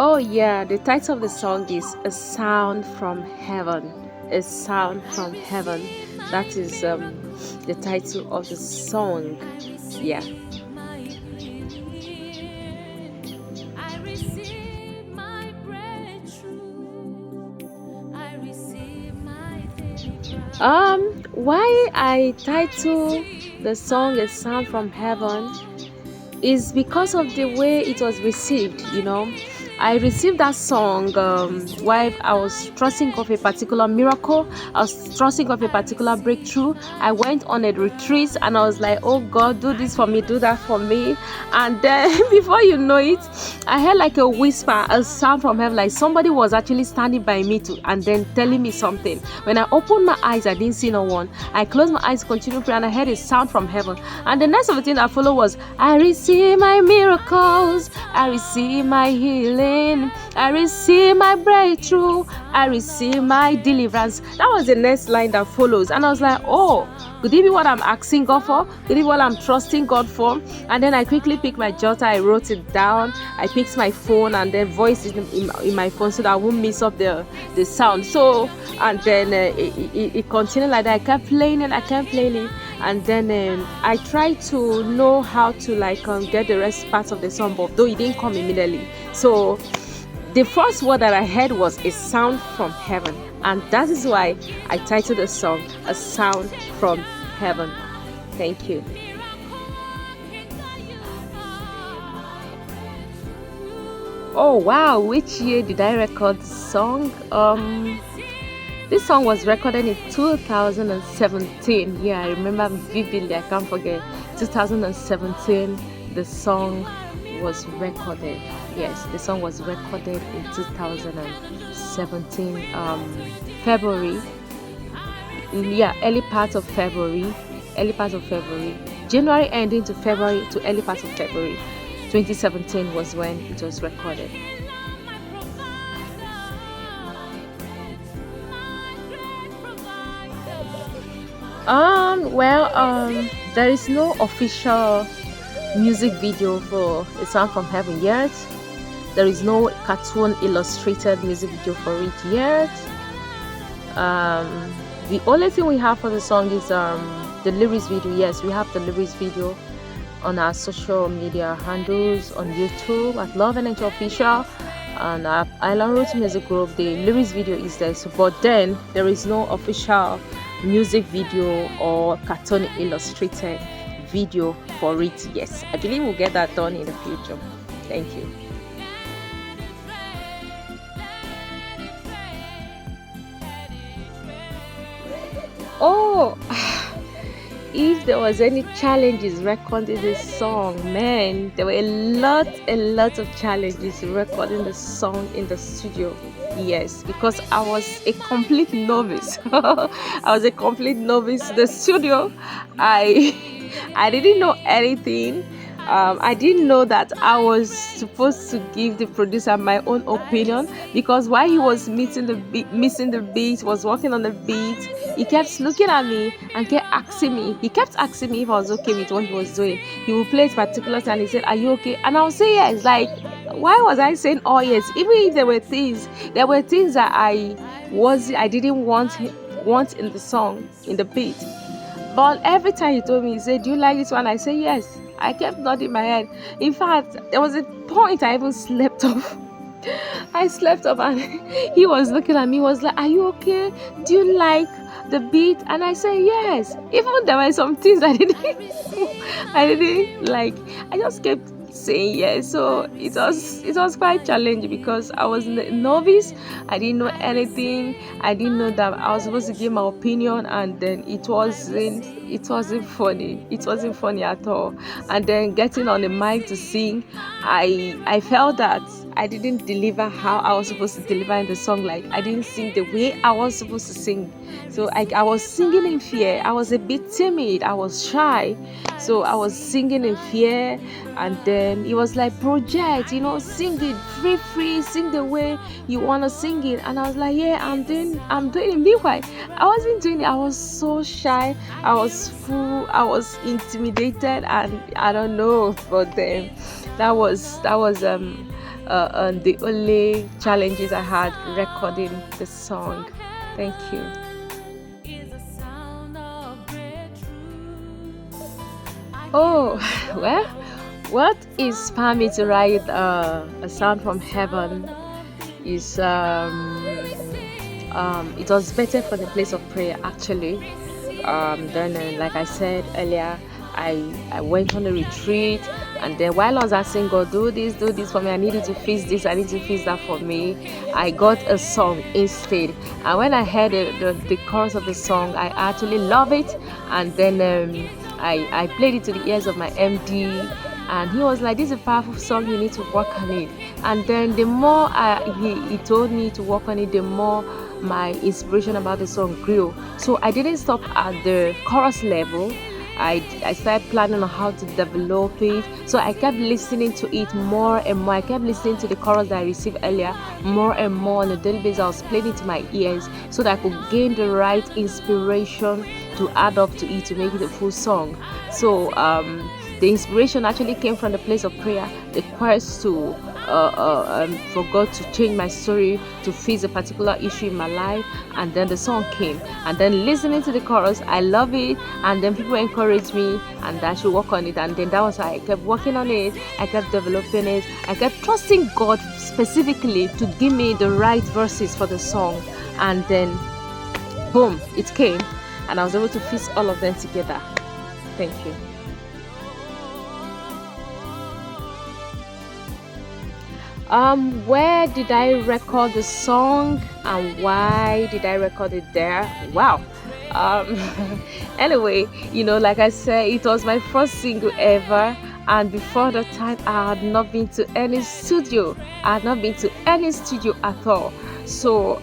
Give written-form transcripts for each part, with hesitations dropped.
Oh yeah, the title of the song is A Sound from Heaven. A Sound from Heaven. That is the title of the song. Yeah. Why I title the song A Sound from Heaven is because of the way it was received. I received that song while I was trusting of a particular miracle. I was trusting of a particular breakthrough. I went on a retreat and I was like, oh God, do this for me, do that for me. And then before you know it, I heard like a whisper, a sound from heaven, like somebody was actually standing by me too, and then telling me something. When I opened my eyes, I didn't see no one. I closed my eyes, continued praying, and I heard a sound from heaven. And the next of the thing that followed was, I receive my miracles, I receive my healing, I receive my breakthrough, I receive my deliverance. That was the next line that follows. And I was like, oh, could it be what I'm asking God for? Could it be what I'm trusting God for? And then I quickly picked my jotter, I wrote it down, I picked my phone and then voiced it in my phone so that I won't miss up the sound. So, and then it continued like that. I kept playing it, and then I tried to know how to get the rest parts of the song, but though it didn't come immediately. So the first word that I heard was a sound from heaven, and that is why I titled the song A Sound from Heaven. Thank you. Oh wow, which year did I record the song? This song was recorded in 2017. Yeah, I remember vividly. I can't forget. 2017, the song was recorded. Yes, the song was recorded in 2017, February. Yeah, early part of February. January ending to February to early part of February. 2017 was when it was recorded. There is no official music video for A Sound from Heaven yet. There is no cartoon illustrated music video for it yet. The only thing we have for the song is the lyrics video. Yes, we have the lyrics video on our social media handles on YouTube at Love and Nature Official and Island Road Music Group. The lyrics video is there, but then there is no official music video or cartoon illustrated video for it. Yes, I believe we'll get that done in the future. Thank you. Oh, if there was any challenges recording this song, man, there were a lot of challenges recording the song in the studio. Yes, because I was a complete novice. I was a complete novice. The studio, I didn't know anything. I didn't know that I was supposed to give the producer my own opinion, because while he was missing the beat, was working on the beat, he kept looking at me and kept asking me. He kept asking me if I was okay with what he was doing. He would play it particular and he said, "Are you okay?" And I would say yes. Like, why was I saying oh yes? Even if there were things that I didn't want in the song, in the beat. But every time he told me, he said, "Do you like this one?" I said yes. I kept nodding my head. In fact, there was a point I even slept off. I slept off and he was looking at me, was like, "Are you okay? Do you like the beat?" And I said yes. Even there were some things I didn't like. I just kept saying yes. So it was quite challenging because I was a novice. I didn't know anything. I didn't know that I was supposed to give my opinion, and then it wasn't funny. It wasn't funny at all. And then getting on the mic to sing, I felt that I didn't deliver how I was supposed to deliver in the song. Like, I didn't sing the way I was supposed to sing. So I was singing in fear. I was a bit timid. I was shy. So I was singing in fear. And then it was like, project, sing it free, sing the way you want to sing it. And I was like, yeah, I'm doing it. Meanwhile, I wasn't doing it. I was so shy. I was full. I was intimidated, and I don't know. But then that was and the only challenges I had recording the song. Thank you. Oh, well, what inspired me to write a sound from heaven is it was better for the place of prayer actually. Then like I said earlier, I went on a retreat, and then while I was asking God, do this for me, I needed to fix this, I need to fix that for me, I got a song instead. And when I heard the chorus of the song, I actually love it. And then I played it to the ears of my MD, and he was like, this is a powerful song, you need to work on it. And then the more he told me to work on it, the more my inspiration about the song grew. So I didn't stop at the chorus level. I started planning on how to develop it. So I kept listening to it more and more. I kept listening to the chorus that I received earlier more and more on a daily basis. I was playing it to my ears so that I could gain the right inspiration to add up to it to make it a full song. So the inspiration actually came from the place of prayer, the quest to for God to change my story, to fix a particular issue in my life. And then the song came, and then listening to the chorus, I love it, and then people encouraged me and I should work on it. And then that was how I kept working on it. I kept developing it. I kept trusting God specifically to give me the right verses for the song. And then boom, it came, and I was able to fix all of them together. Thank you. Where did I record the song, and why did I record it there? Wow. Anyway, like I said, it was my first single ever, and before that time I had not been to any studio. At all. So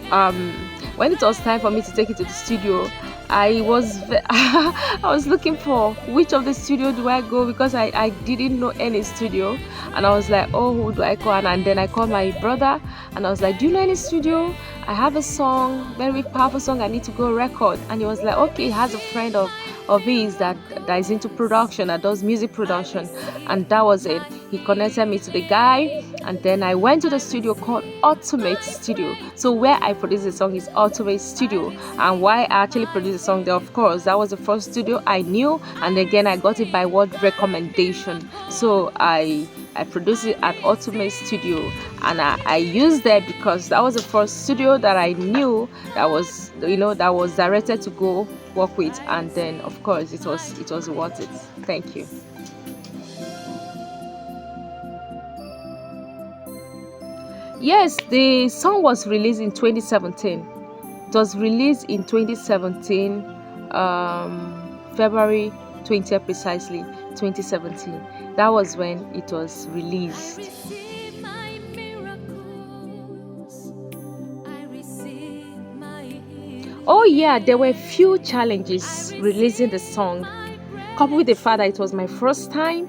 when it was time for me to take it to the studio, I was looking for which of the studio do I go, because I didn't know any studio. And I was like, oh, who do I call? And then I called my brother, and I was like, do you know any studio? I have a song, very powerful song, I need to go record. And he was like, okay, he has a friend of his that is into production, that does music production. And that was it. He connected me to the guy, and then I went to the studio called Ultimate Studio. So where I produced the song is Ultimate Studio. And why I actually produced the song there, of course, that was the first studio I knew, and again I got it by word recommendation. So I produced it at Ultimate Studio, and I used that because that was the first studio that I knew that was directed to go work with. And then of course it was worth it. Thank you. Yes, the song was released in 2017. It was released in 2017, February 20th precisely, 2017. That was when it was released. Oh yeah, there were few challenges releasing the song. Coupled with the fact that it was my first time,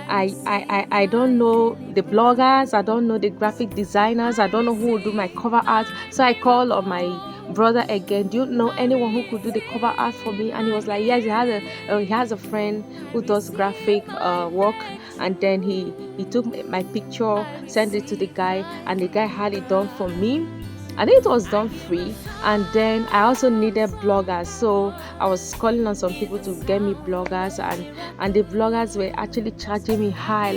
I don't know the bloggers, I don't know the graphic designers, I don't know who will do my cover art. So I called on my brother again, do you know anyone who could do the cover art for me? And he was like, yes, he has a friend who does graphic work. And then he took my picture, sent it to the guy, and the guy had it done for me. And it was done free. And then I also needed bloggers, so I was calling on some people to get me bloggers, and the bloggers were actually charging me high.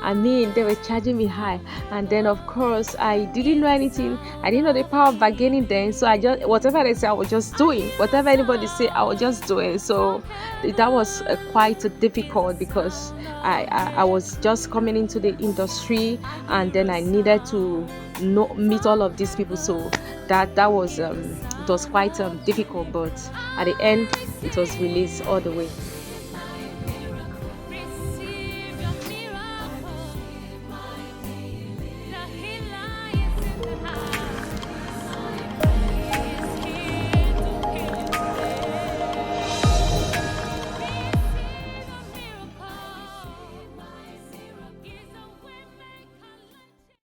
They were charging me high. And then of course I didn't know anything. I didn't know the power of bargaining then. So I just, whatever they say, I was just doing. Whatever anybody say, I was just doing. So that was quite difficult, because I was just coming into the industry, and then I needed to meet all of these people. So that was it was quite difficult, but at the end it was released all the way.